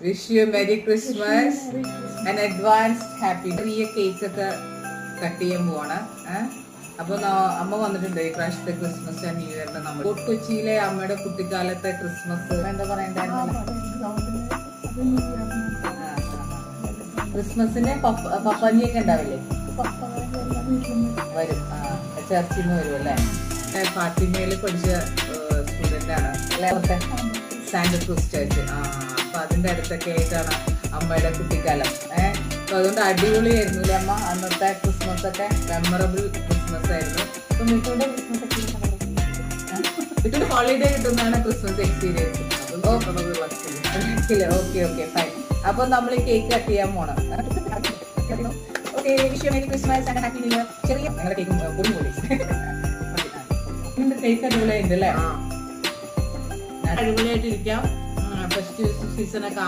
Wish you merry Christmas and advanced happy. ചെറിയ cake ഒക്കെ cut ചെയ്യാൻ പോവാണ്. അപ്പൊ അമ്മ വന്നിട്ടുണ്ട് ഈ പ്രാവശ്യത്തെ ക്രിസ്മസ് ആൻഡ് ന്യൂ ഇയറിന്. നമ്മൾ ഫോർട്ട് കൊച്ചിയിലെ അമ്മയുടെ കുട്ടിക്കാലത്തെ ക്രിസ്മസ് എന്താ പറയണ്ടായിരുന്നല്ലോ, ക്രിസ്മസിന് പപ്പാനിയൊക്കെ ഉണ്ടാവില്ലേ? വരും, ചർച്ചിൽ നിന്ന് വരും അല്ലേ? ഫാത്തിമയിൽ പഠിച്ച സ്റ്റുഡന്റ് ആണ് അല്ലേ? സാന്റക്രൂസ് ചർച്ച്. അപ്പൊ അതിന്റെ അടുത്തൊക്കെ ആയിട്ടാണ് അമ്മയുടെ കുട്ടിക്കാലം. അപ്പൊ അതുകൊണ്ട് അടിപൊളിയായിരുന്നു അല്ലേ അമ്മ അന്നത്തെ ക്രിസ്മസ് ഒക്കെ? മെമ്മറബിൾ ക്രിസ്മസ് ആയിരുന്നു. അപ്പൊ വീട്ടിലെ ക്രിസ്മസ് വീട്ടിൽ ഹോളിഡേ കിട്ടുന്നതാണ് Christmas experience. Okay okay fine. അപ്പൊ നമ്മൾ ഈ കേക്ക് കട്ട് ചെയ്യാൻ പോണം. Okay, wish you merry Christmas and happy new year. ചെറിയ ഞങ്ങളുടെ കേക്ക് പൊടി പൊടി കേക്ക് അടിപൊളിയായിട്ട് അല്ലേ? അടിപൊളിയായിട്ടിരിക്കാം. ഫെസ്റ്റിവൽ സീസൺ ഒക്കെ